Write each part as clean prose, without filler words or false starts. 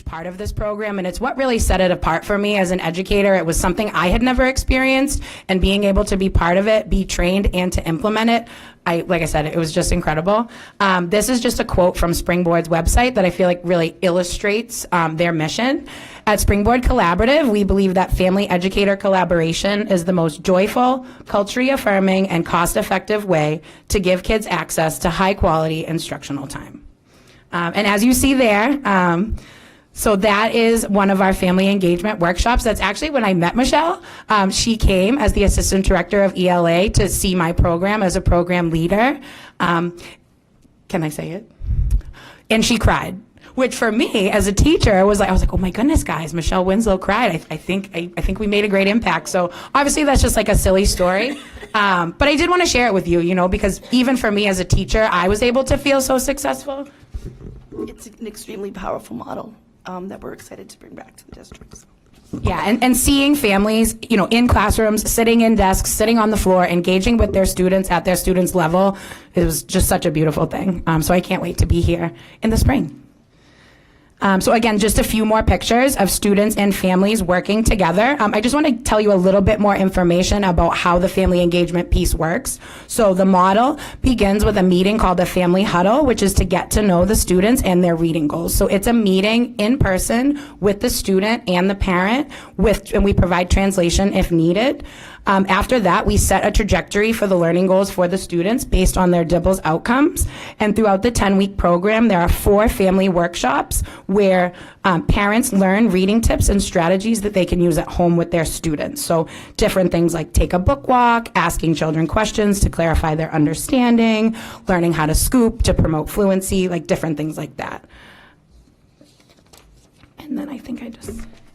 Part of this program, and it's what really set it apart for me as an educator. It was something I had never experienced, and being able to be part of it, be trained, and to implement it, like I said, it was just incredible. This is just a quote from Springboard's website that I feel like really illustrates their mission. At Springboard Collaborative, we believe that family-educator collaboration is the most joyful, culturally affirming, and cost-effective way to give kids access to high-quality instructional time. And as you see there, so that is one of our family engagement workshops. That's actually when I met Michelle. She came as the assistant director of ELA to see my program as a program leader. Can I say it? And she cried, which for me as a teacher I was like, oh my goodness, guys, Michelle Winslow cried. I think we made a great impact. So obviously that's just like a silly story. But I did want to share it with you, because even for me as a teacher, I was able to feel so successful. It's an extremely powerful model that we're excited to bring back to the districts. Yeah, and seeing families, in classrooms, sitting in desks, sitting on the floor, engaging with their students at their students' level, it was just such a beautiful thing. So I can't wait to be here in the spring. So again, just a few more pictures of students and families working together. I just want to tell you a little bit more information about how the family engagement piece works. So the model begins with a meeting called a family huddle, which is to get to know the students and their reading goals. So it's a meeting in person with the student and the parent, and we provide translation if needed. After that, we set a trajectory for the learning goals for the students based on their DIBELS outcomes. And throughout the 10-week program, there are 4 family workshops where parents learn reading tips and strategies that they can use at home with their students. So different things like take a book walk, asking children questions to clarify their understanding, learning how to scoop to promote fluency, like different things like that. And then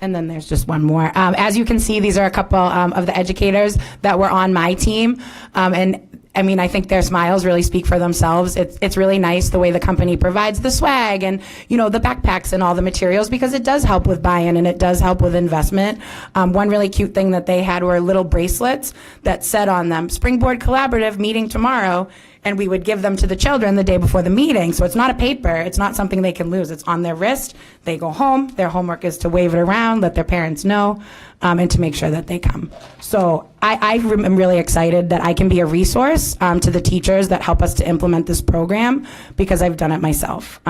and then there's just one more. As you can see, these are a couple of the educators that were on my team. And I mean, I think their smiles really speak for themselves. It's really nice the way the company provides the swag and, the backpacks and all the materials, because it does help with buy-in and it does help with investment. One really cute thing that they had were little bracelets that said on them, Springboard Collaborative meeting tomorrow. And we would give them to the children the day before the meeting. So it's not a paper. It's not something they can lose. It's on their wrist. They go home. Their homework is to wave it around, let their parents know, and to make sure that they come. So I am really excited that I can be a resource to the teachers that help us to implement this program, because I've done it myself.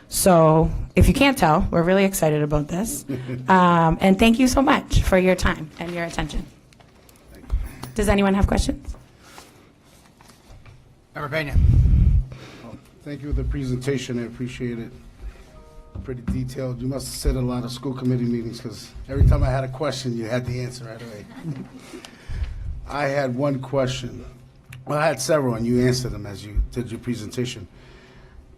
So if you can't tell, we're really excited about this. And thank you so much for your time and your attention. Does anyone have questions? Member Pena. Thank you for the presentation. I appreciate it. Pretty detailed. You must have said a lot of school committee meetings, because every time I had a question, you had the answer right away. I had one question. Well, I had several, and you answered them as you did your presentation.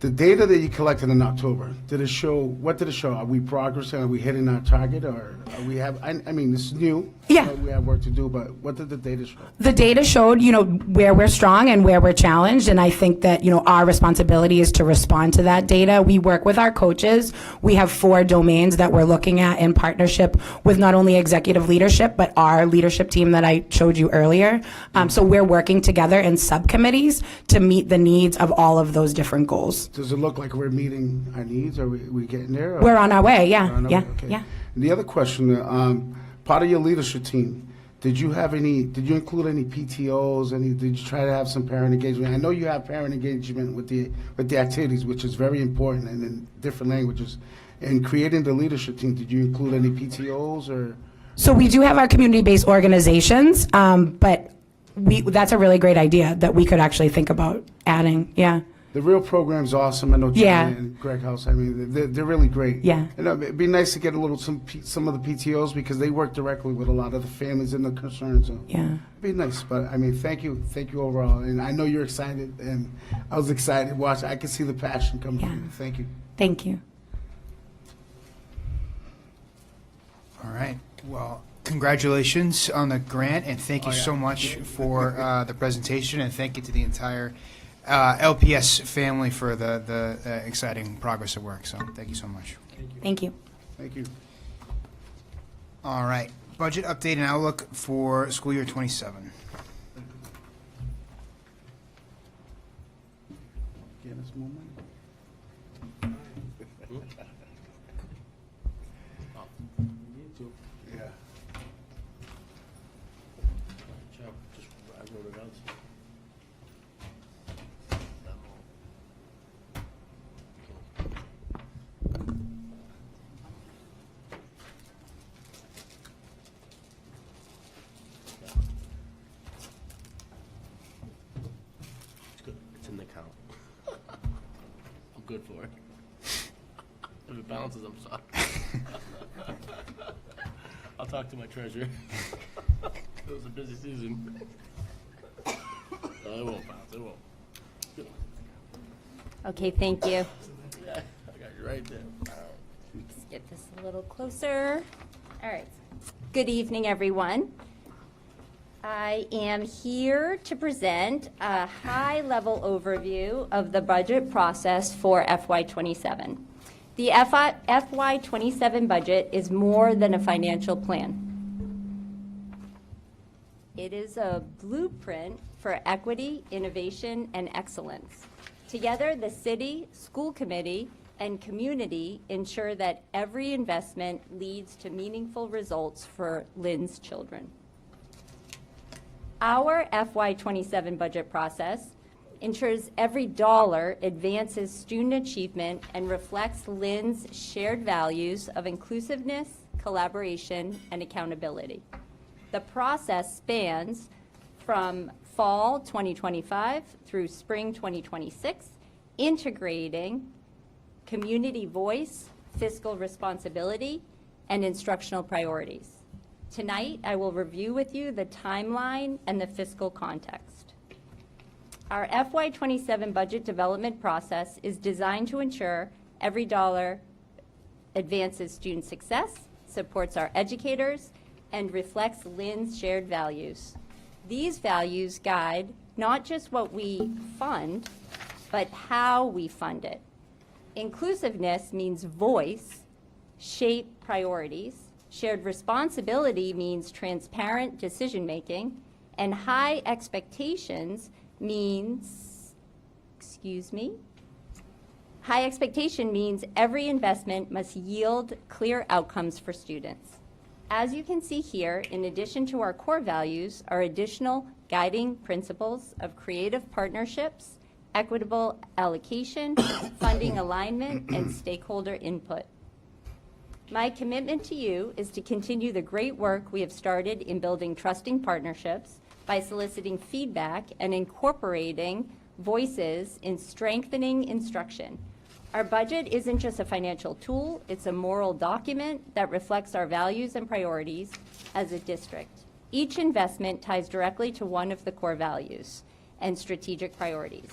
The data that you collected in October, did it show, what did it show? Are we progressing? Are we hitting our target? Or are we have, I mean, this is new. Yeah. We have work to do, but what did the data show? The data showed, where we're strong and where we're challenged, and I think that, our responsibility is to respond to that data. We work with our coaches. We have 4 domains that we're looking at in partnership with not only executive leadership, but our leadership team that I showed you earlier. So we're working together in subcommittees to meet the needs of all of those different goals. Does it look like we're meeting our needs? Are we getting there? Or- We're on our way, yeah, We're on our yeah, way, okay. yeah. And the other question, part of your leadership team, did you include any PTOs? Did you try to have some parent engagement? I know you have parent engagement with the activities, which is very important, and in different languages. In creating the leadership team, did you include any PTOs or? So we do have our community-based organizations, but that's a really great idea that we could actually think about adding, yeah. The real program's awesome. I know John Yeah. and Greg House. I mean, they're really great. Yeah. And it'd be nice to get some of the PTOs because they work directly with a lot of the families and the concerns. So Yeah. it'd be nice. But I mean, thank you overall. And I know you're excited, and I was excited. Watch, I can see the passion coming Yeah. from you. Thank you. Thank you. All right. Well, congratulations on the grant, and thank you so much for the presentation, and thank you to the entire LPS family for the exciting progress at work. So thank you so much. Thank you. Thank you. All right. Budget update and outlook for school year 27. Get us more money. Yeah. I wrote it out. It's good. It's in the account. I'm good for it. If it bounces, I'm sorry. I'll talk to my treasurer. It was a busy season. No, it won't bounce. It won't. Okay, thank you. Yeah, I got you right there. Let's get this a little closer. All right. Good evening, everyone. I am here to present a high-level overview of the budget process for FY27. The FY27 budget is more than a financial plan. It is a blueprint for equity, innovation, and excellence. Together, the city, school committee, and community ensure that every investment leads to meaningful results for Lynn's children. Our FY27 budget process ensures every dollar advances student achievement and reflects Lynn's shared values of inclusiveness, collaboration, and accountability. The process spans from fall 2025 through spring 2026, integrating community voice, fiscal responsibility, and instructional priorities. Tonight, I will review with you the timeline and the fiscal context. Our FY27 budget development process is designed to ensure every dollar advances student success, supports our educators, and reflects Lynn's shared values. These values guide not just what we fund, but how we fund it. Inclusiveness means voice, shape priorities. Shared responsibility means transparent decision-making. And high expectations means, high expectation means every investment must yield clear outcomes for students. As you can see here, in addition to our core values, are additional guiding principles of creative partnerships, equitable allocation, funding alignment, and stakeholder input. My commitment to you is to continue the great work we have started in building trusting partnerships by soliciting feedback and incorporating voices in strengthening instruction. Our budget isn't just a financial tool, it's a moral document that reflects our values and priorities as a district. Each investment ties directly to one of the core values and strategic priorities.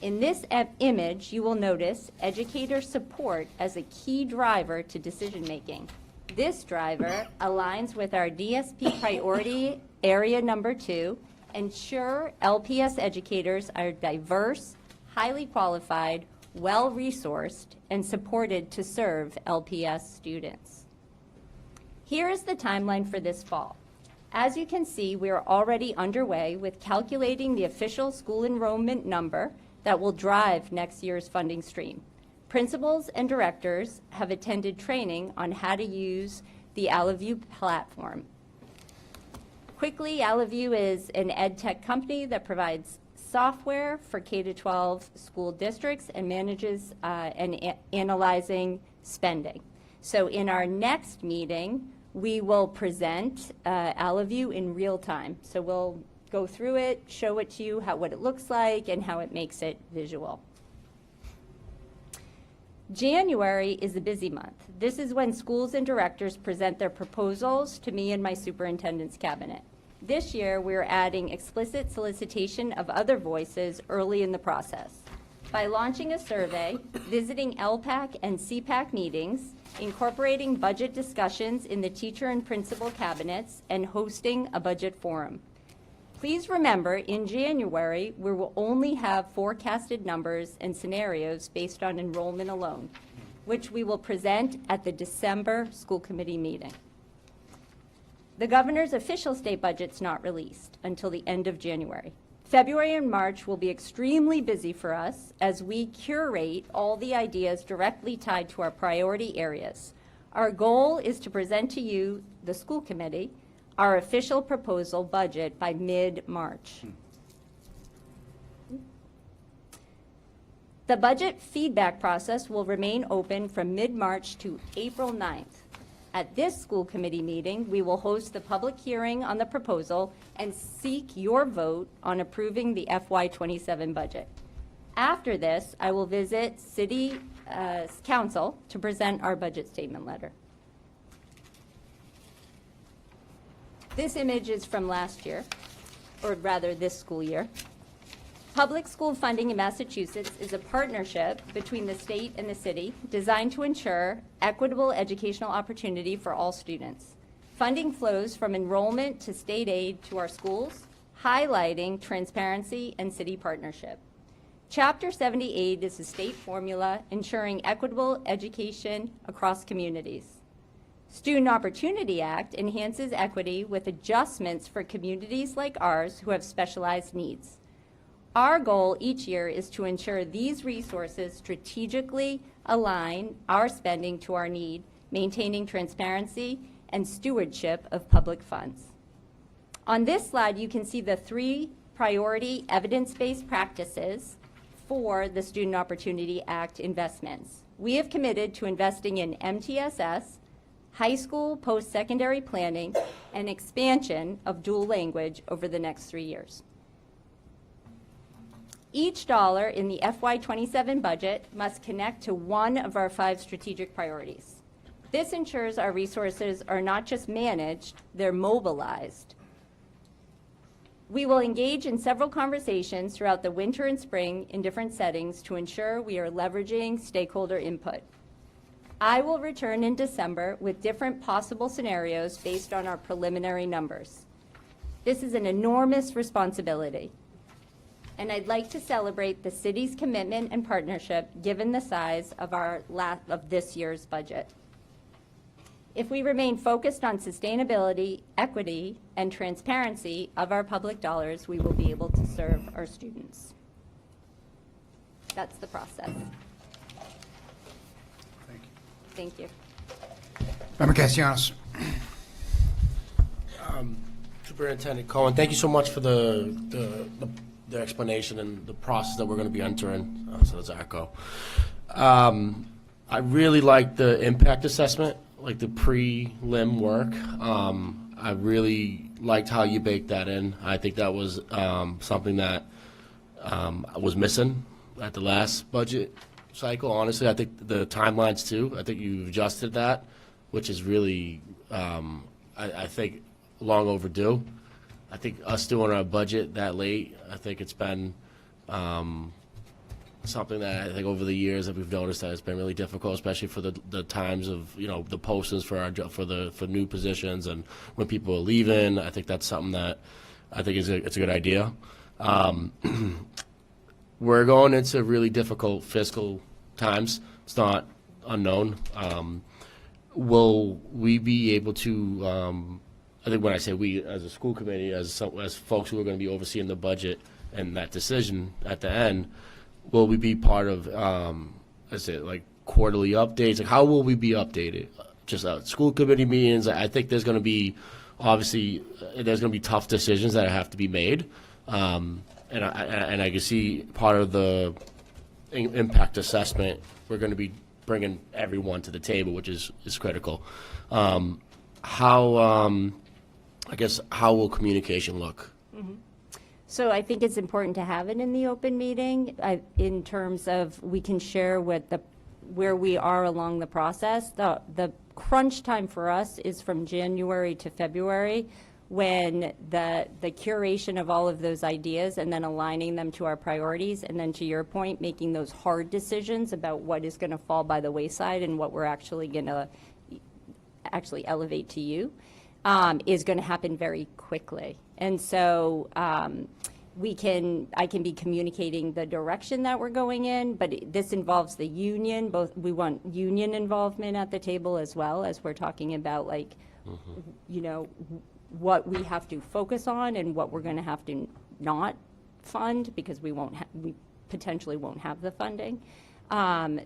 In this image, you will notice educator support as a key driver to decision-making. This driver aligns with our DSP priority area number 2, ensure LPS educators are diverse, highly qualified, well-resourced, and supported to serve LPS students. Here is the timeline for this fall. As you can see, we are already underway with calculating the official school enrollment number that will drive next year's funding stream. Principals and directors have attended training on how to use the Allaview platform. Quickly, Allaview is an ed tech company that provides software for K-12 school districts and manages and analyzing spending. So in our next meeting, we will present Allaview in real time. So we'll go through it, show it to you, what it looks like, and how it makes it visual. January is a busy month. This is when schools and directors present their proposals to me and my superintendent's cabinet. This year, we're adding explicit solicitation of other voices early in the process. By launching a survey, visiting LPAC and CPAC meetings, incorporating budget discussions in the teacher and principal cabinets, and hosting a budget forum. Please remember, in January, we will only have forecasted numbers and scenarios based on enrollment alone, which we will present at the December school committee meeting. The governor's official state budget's not released until the end of January. February and March will be extremely busy for us as we curate all the ideas directly tied to our priority areas. Our goal is to present to you, the school committee, our official proposal budget by mid-March. The budget feedback process will remain open from mid-March to April 9th. At this school committee meeting, we will host the public hearing on the proposal and seek your vote on approving the FY27 budget. After this, I will visit City Council to present our budget statement letter. This image is from last year, or rather this school year. Public school funding in Massachusetts is a partnership between the state and the city designed to ensure equitable educational opportunity for all students. Funding flows from enrollment to state aid to our schools, highlighting transparency and city partnership. Chapter 78 is a state formula ensuring equitable education across communities. Student Opportunity Act enhances equity with adjustments for communities like ours who have specialized needs. Our goal each year is to ensure these resources strategically align our spending to our need, maintaining transparency and stewardship of public funds. On this slide, you can see the 3 priority evidence-based practices for the Student Opportunity Act investments. We have committed to investing in MTSS, high school post-secondary planning, and expansion of dual language over the next 3 years. Each dollar in the FY27 budget must connect to one of our 5 strategic priorities. This ensures our resources are not just managed, they're mobilized. We will engage in several conversations throughout the winter and spring in different settings to ensure we are leveraging stakeholder input. I will return in December with different possible scenarios based on our preliminary numbers. This is an enormous responsibility, and I'd like to celebrate the city's commitment and partnership given the size of this year's budget. If we remain focused on sustainability, equity, and transparency of our public dollars, we will be able to serve our students. That's the process. Thank you. Member Castellanos. Superintendent Cohen, thank you so much for the explanation and the process that we're going to be entering. So that's echo. I really like the impact assessment, like the pre-lim work. I really liked how you baked that in. I think that was something that was missing at the last budget cycle. Honestly, I think the timelines too. I think you've adjusted that, which is really, I think, long overdue. I think us doing our budget that late, I think it's been something that I think over the years that we've noticed that it's been really difficult, especially for the times of, you know, the postings for new positions and when people are leaving. I think that's something that I think it's a good idea. We're going into really difficult fiscal times. It's not unknown. Will we be able to, I think when I say we, as a school committee, as folks who are going to be overseeing the budget and that decision at the end, will we be part of, like quarterly updates? Like, how will we be updated? Just school committee meetings? I think there's going to be, obviously, there's going to be tough decisions that have to be made. And I can see part of the impact assessment, we're going to be bringing everyone to the table, which is critical. I guess, how will communication look? So I think it's important to have it in the open meeting in terms of we can share where we are along the process. The crunch time for us is from January to February, when the curation of all of those ideas and then aligning them to our priorities, and then to your point, making those hard decisions about what is going to fall by the wayside and what we're actually going to elevate to you, is going to happen very quickly. And so I can be communicating the direction that we're going in, but this involves the union. We want union involvement at the table as well, as we're talking about, like, you know, what we have to focus on and what we're going to have to not fund, because we potentially won't have the funding.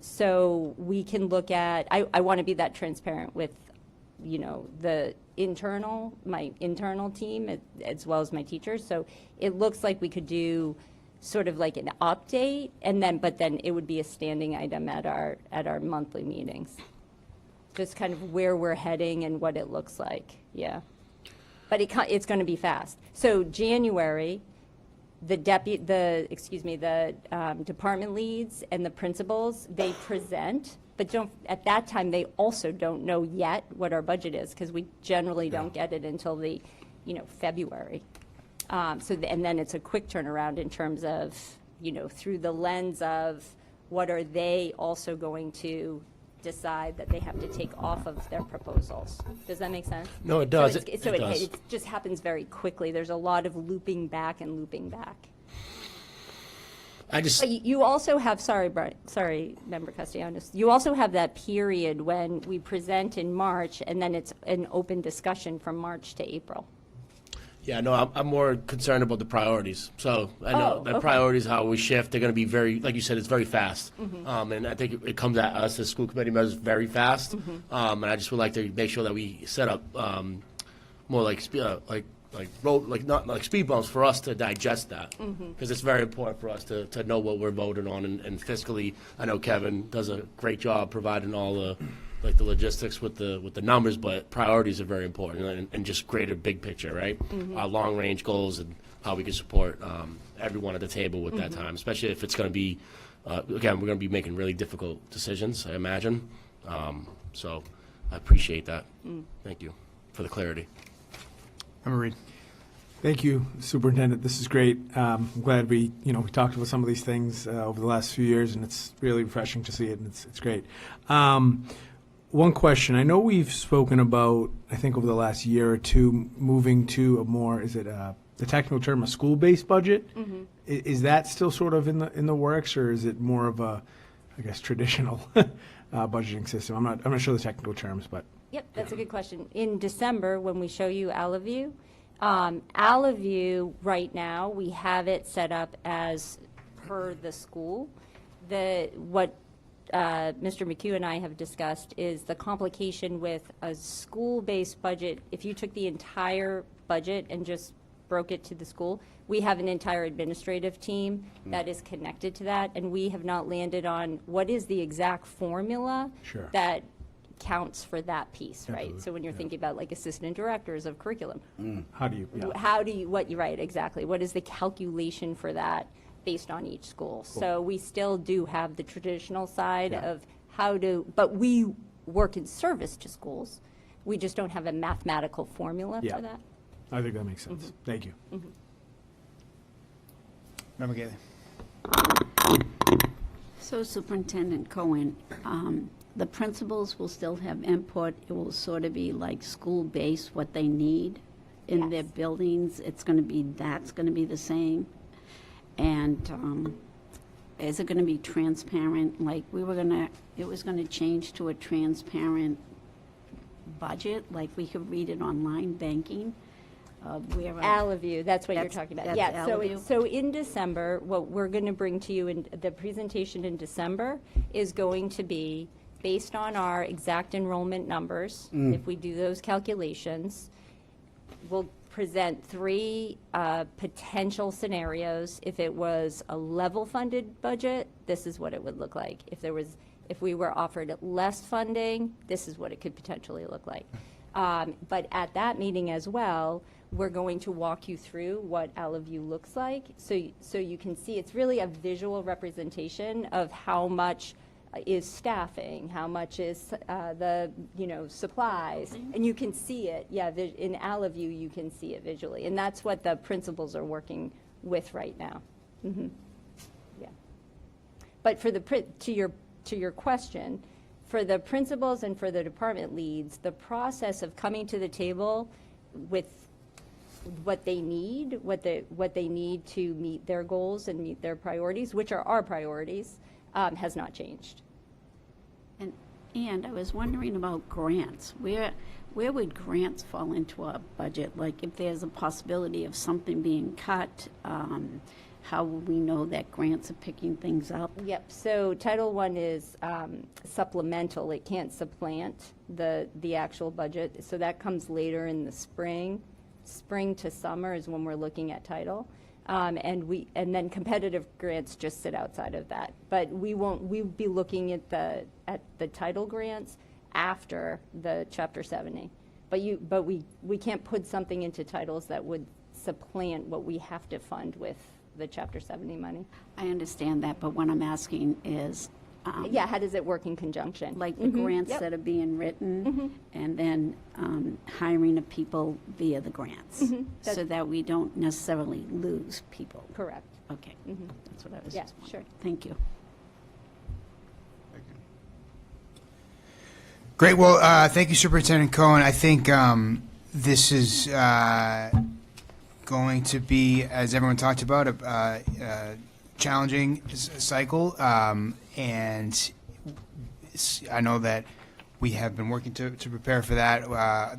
So we can look at, I want to be that transparent with, you know, my internal team as well as my teachers. So it looks like we could do sort of like an update, but then it would be a standing item at our monthly meetings. Just kind of where we're heading and what it looks like, yeah. But it's going to be fast. So January, the department leads and the principals, they present, but at that time they also don't know yet what our budget is, because we generally don't get it until February. And then it's a quick turnaround in terms of, you know, through the lens of what are they also going to decide that they have to take off of their proposals. Does that make sense? No, it does. It just happens very quickly. There's a lot of looping back and looping back. But you also have, sorry, Member Castellanos, you also have that period when we present in March, and then it's an open discussion from March to April. Yeah, no, I'm more concerned about the priorities. So I know the priorities, how we shift, they're going to be very, like you said, it's very fast. And I think it comes at us as school committee members very fast. And I just would like to make sure that we set up more like not like speed bumps for us to digest that, because it's very important for us to know what we're voting on, and fiscally, I know Kevin does a great job providing all the the logistics with the numbers, but priorities are very important, and just greater big picture, right? Our long range goals and how we can support everyone at the table with that time, especially if it's going to be again, we're going to be making really difficult decisions, I imagine. So I appreciate that. Thank you for the clarity. Member Reed. Thank you, Superintendent. This is great. I'm glad we talked about some of these things over the last few years, and it's really refreshing to see it, and it's great. One question. I know we've spoken about, I think over the last year or two, moving to a more, is it the technical term, a school-based budget? Is that still sort of in the works, or is it more of a, I guess, traditional budgeting system? I'm not sure the technical terms, but. Yep, that's a good question. In December, when we show you Alaview, Alaview right now, we have it set up as per the school. What Mr. McHugh and I have discussed is the complication with a school-based budget. If you took the entire budget and just broke it to the school, we have an entire administrative team that is connected to that, and we have not landed on what is the exact formula that counts for that piece, right? Absolutely. So when you're thinking about like assistant directors of curriculum, How do you? you're right, exactly. What is the calculation for that based on each school? So we still do have the traditional side of but we work in service to schools. We just don't have a mathematical formula for that. I think that makes sense. Thank you. Member Gately. So Superintendent Cohen, the principals will still have input. It will sort of be like school-based, what they need in their buildings. That's going to be the same. And is it going to be transparent? Like it was going to change to a transparent budget, like we could read it online, banking. Allaview, that's what you're talking about. That's Yeah, Allaview? so in December, what we're going to bring to you in the presentation in December is going to be based on our exact enrollment numbers. If we do those calculations, we'll present 3 potential scenarios. If it was a level-funded budget, this is what it would look like. If we were offered less funding, this is what it could potentially look like. But at that meeting as well, we're going to walk you through what Allaview looks like, so you can see it's really a visual representation of how much is staffing, how much is the supplies, and you can see it. Yeah, in Allaview you can see it visually, and that's what the principals are working with right now. Yeah, but for to your question, for the principals and for the department leads, the process of coming to the table with what they need, what they need to meet their goals and meet their priorities, which are our priorities, has not changed. And I was wondering about grants. Where would grants fall into our budget? Like if there's a possibility of something being cut, how will we know that grants are picking things up? Yep, so Title I is supplemental. It can't supplant the actual budget. So that comes later in the spring. Spring to summer is when we're looking at title. And then competitive grants just sit outside of that. But we'll be looking at the title grants after the Chapter 70. But we can't put something into titles that would supplant what we have to fund with the Chapter 70 money. I understand that, but what I'm asking is, Yeah, how does it work in conjunction? like the grants Yep. that are being written, and then hiring of people via the grants, so that we don't necessarily lose people. Correct. Okay, that's what I was Yeah, just sure. wondering. Thank you. Great. Well, thank you, Superintendent Cohen. I think this is going to be, as everyone talked about, a challenging cycle, and I know that we have been working to prepare for that.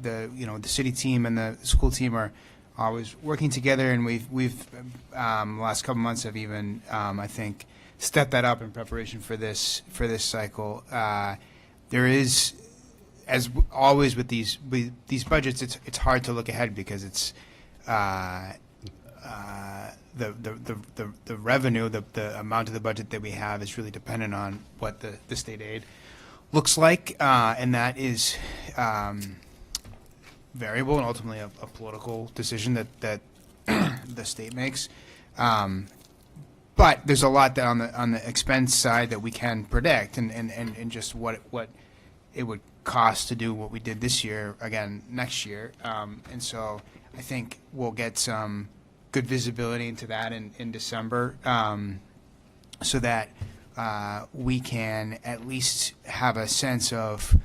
The city team and the school team are always working together, and we've the last couple months have even I think stepped that up in preparation for this cycle. There is, as always with these budgets, it's hard to look ahead because it's the revenue, the amount of the budget that we have is really dependent on what the state aid looks like, and that is variable and ultimately a political decision that the state makes. But there's a lot that on the expense side that we can predict, and just what it would cost to do what we did this year again next year, and so I think we'll get some good visibility into that in December, so that we can at least have a sense of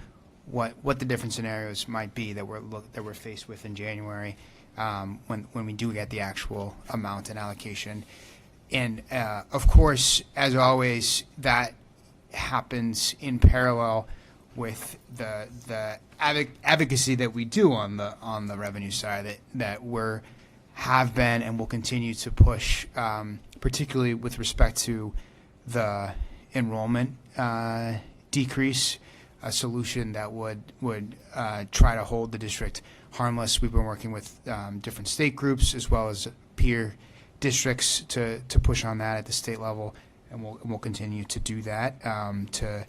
what the different scenarios might be that we're faced with in January, when we do get the actual amount and allocation. And of course, as always, that happens in parallel with the advocacy that we do on the revenue side that we're have been and will continue to push, particularly with respect to the enrollment decrease, a solution that would try to hold the district harmless. We've been working with different state groups as well as peer districts to push on that at the state level, and we'll continue to do that to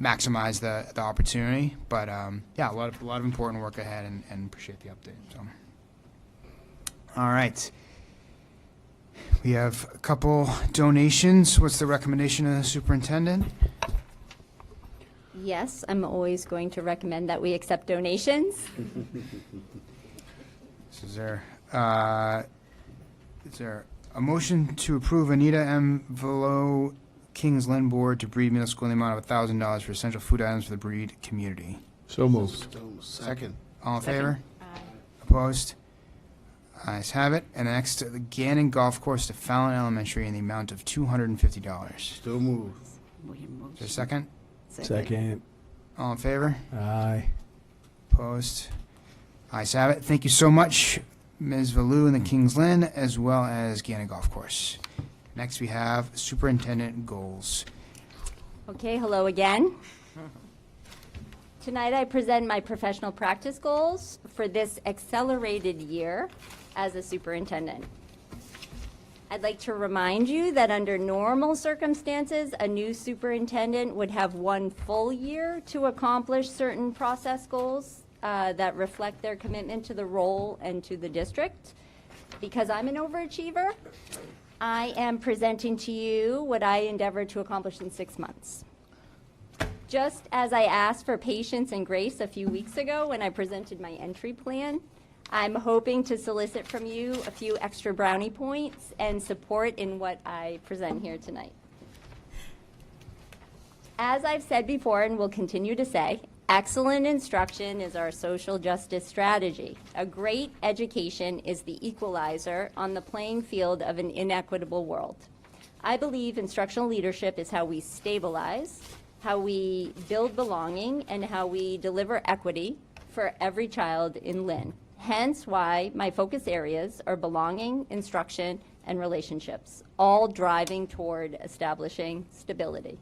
maximize the opportunity. But yeah, a lot of important work ahead, and appreciate the update. So, all right, we have a couple donations. What's the recommendation of the superintendent? Yes, I'm always going to recommend that we accept donations. Is there a motion to approve Anita M. Velo Kings Lynn Board to Breed Middle School in the amount of $1,000 for essential food items for the Breed community. So moved. Second. All in favor? Opposed? Ayes have it. And next, the Gannon Golf Course to Fallon Elementary in the amount of $250. Is Still moved. there a second? Second. All in favor? Aye. Opposed? Ayes have it. Thank you so much, Ms. Valou and the Kings Lynn, as well as Gannon Golf Course. Next, we have Superintendent Goals. Okay, hello again. Tonight I present my professional practice goals for this accelerated year as a superintendent. I'd like to remind you that under normal circumstances, a new superintendent would have 1 full year to accomplish certain process goals that reflect their commitment to the role and to the district. Because I'm an overachiever, I am presenting to you what I endeavored to accomplish in 6 months. Just as I asked for patience and grace a few weeks ago when I presented my entry plan, I'm hoping to solicit from you a few extra brownie points and support in what I present here tonight. As I've said before and will continue to say, excellent instruction is our social justice strategy. A great education is the equalizer on the playing field of an inequitable world. I believe instructional leadership is how we stabilize, how we build belonging, and how we deliver equity for every child in Lynn. Hence why my focus areas are belonging, instruction, and relationships, all driving toward establishing stability.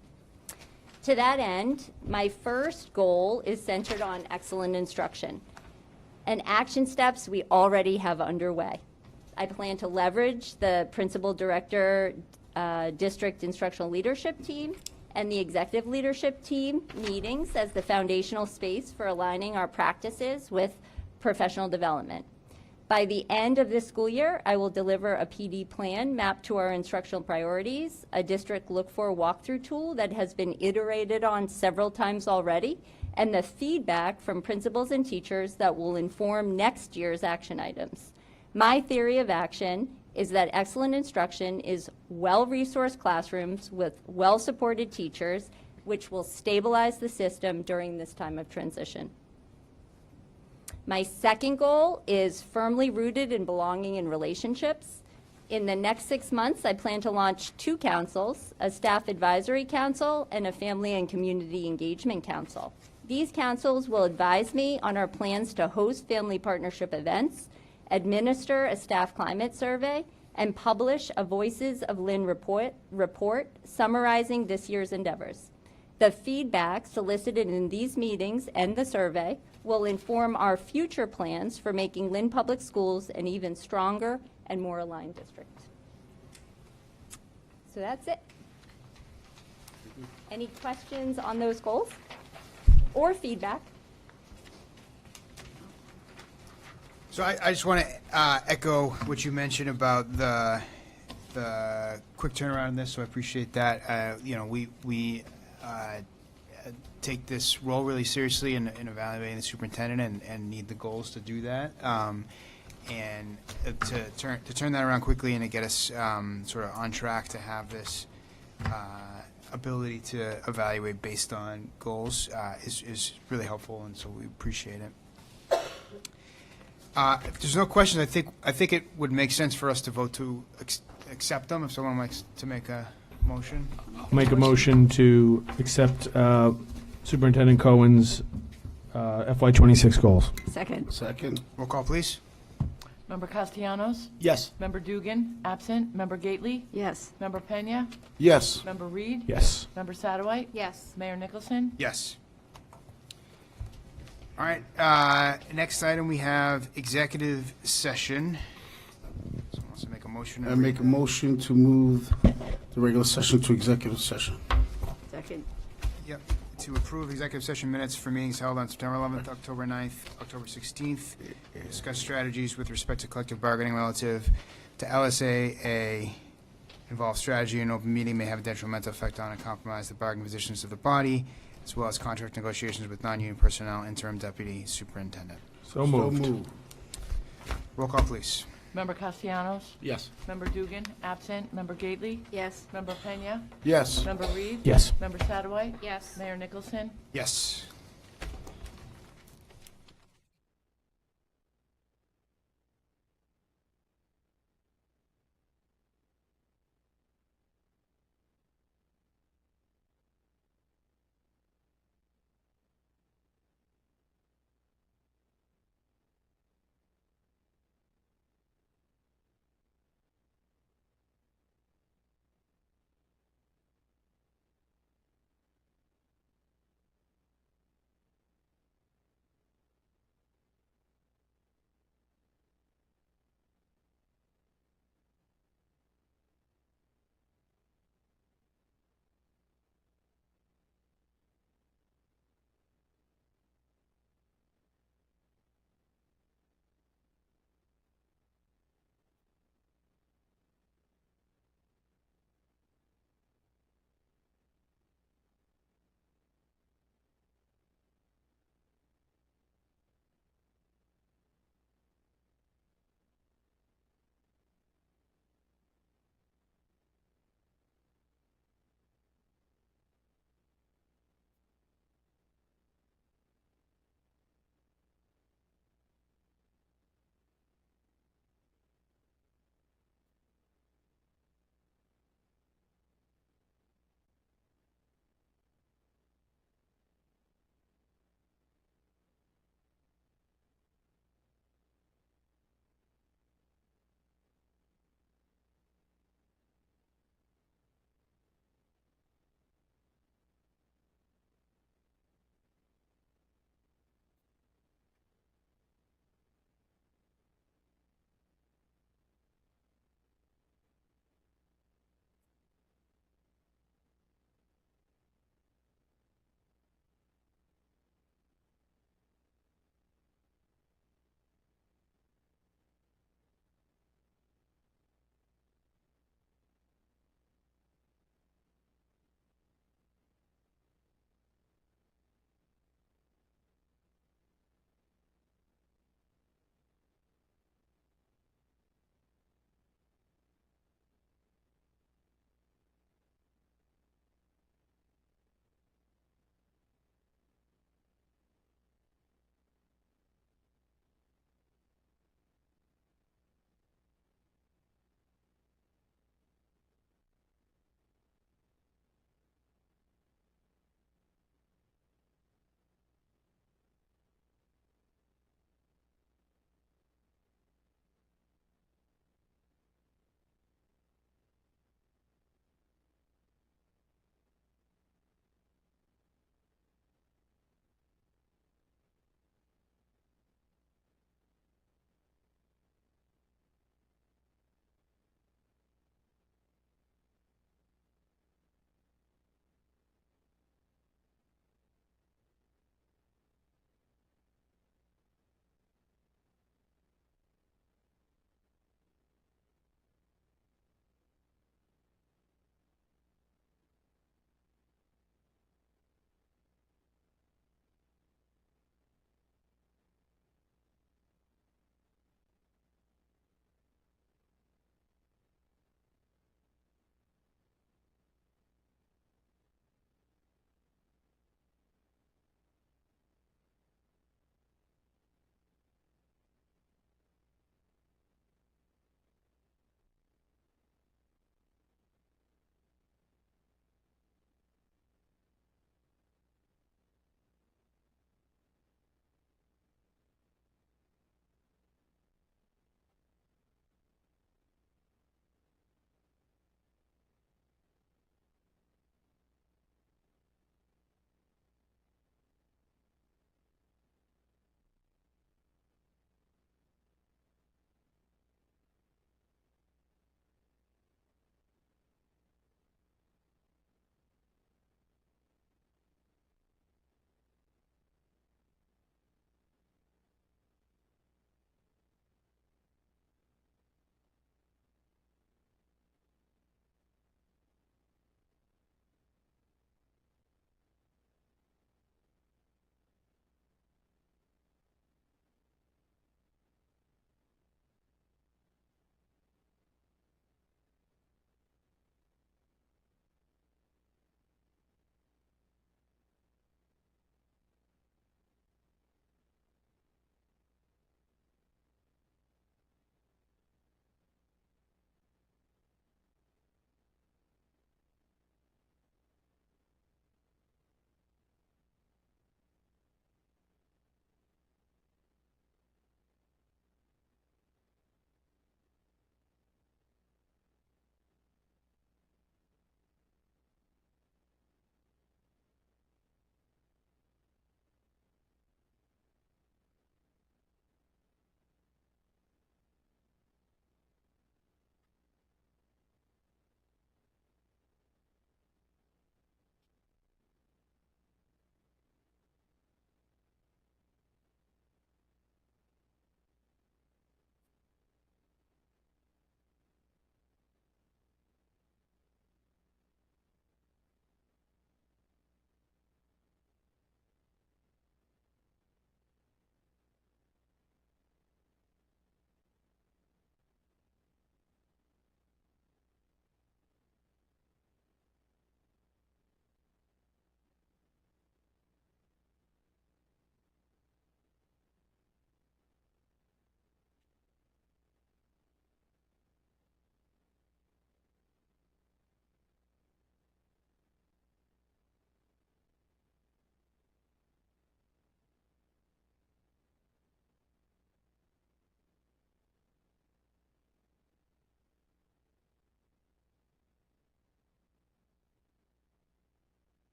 To that end, my first goal is centered on excellent instruction and action steps we already have underway. I plan to leverage the principal director district instructional leadership team and the executive leadership team meetings as the foundational space for aligning our practices with professional development. By the end of this school year, I will deliver a PD plan mapped to our instructional priorities, a district look-for walkthrough tool that has been iterated on several times already, and the feedback from principals and teachers that will inform next year's action items. My theory of action is that excellent instruction is well-resourced classrooms with well-supported teachers, which will stabilize the system during this time of transition. My second goal is firmly rooted in belonging and relationships. In the next 6 months, I plan to launch 2 councils, a staff advisory council and a family and community engagement council. These councils will advise me on our plans to host family partnership events, administer a staff climate survey, and publish a Voices of Lynn report summarizing this year's endeavors. The feedback solicited in these meetings and the survey will inform our future plans for making Lynn Public Schools an even stronger and more aligned district. So that's it. Any questions on those goals or feedback? So I just want to echo what you mentioned about the quick turnaround in this, so I appreciate that. You know, we take this role really seriously in evaluating the superintendent and need the goals to do that. And to turn that around quickly and to get us sort of on track to have this ability to evaluate based on goals is really helpful, and so we appreciate it. If there's no questions, I think it would make sense for us to vote to accept them. If someone likes to make a motion, Make a motion to accept Superintendent Cohen's FY26 goals. Second. roll call, please. Member Castellanos? Yes. Member Dugan? Absent. Member Gately? Yes. Member Pena? Yes. Member Reed? Yes. Member Sadowite? Yes. Mayor Nicholson? Yes. All right. Next item, we have executive session. Someone wants to make a motion? I make a motion to move the regular session to executive session. Second. Yep. To approve executive session minutes for meetings held on September 11th, October 9th, October 16th. Discuss strategies with respect to collective bargaining relative to LSAA. Involve strategy in open meeting may have a detrimental effect on and compromise the bargaining positions of the body, as well as contract negotiations with non-union personnel, interim deputy superintendent. So moved. Roll call, please. Member Castellanos? Yes. Member Dugan, absent. Member Gately? Yes. Member Pena? Yes. Member Reed? Yes. Member Satterwhite? Yes. Mayor Nicholson? Yes.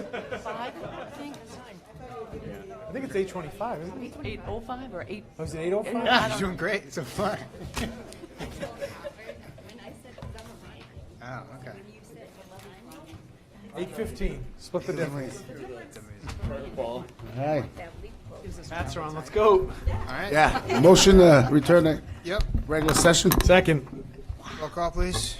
5, I think. I think it's 8:25, isn't it? 8:05 or 8? Was it 8:05? Yeah, you're doing great so far. Oh, okay. 8:15. Split the difference. All right. Hats are on. Let's go. All right. Yeah, motion to return to Yep. regular session? Second. Roll call, please.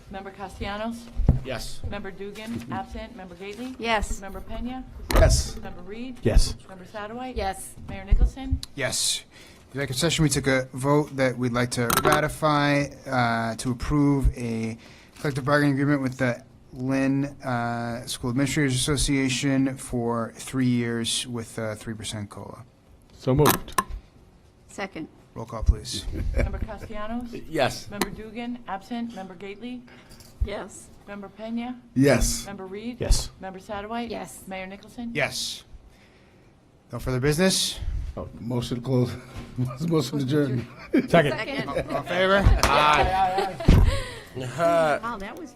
Member Castellanos? Yes. Member Dugan, absent. Member Gately? Yes. Member Pena? Yes. Member Reed? Yes. Member Satterwhite? Yes. Mayor Nicholson? Yes. Executive session, we took a vote that we'd like to ratify to approve a collective bargaining agreement with the Lynn School Administrators Association for 3 years with 3% COLA. So moved. Second. Roll call, please. Member Castellanos? Yes. Member Dugan, absent. Member Gately? Yes. Member Pena? Yes. Member Reed? Yes. Member Satterwhite? Yes. Mayor Nicholson? Yes. No further business? Motion to close. Motion to adjourn. Second. All in favor? Wow, that was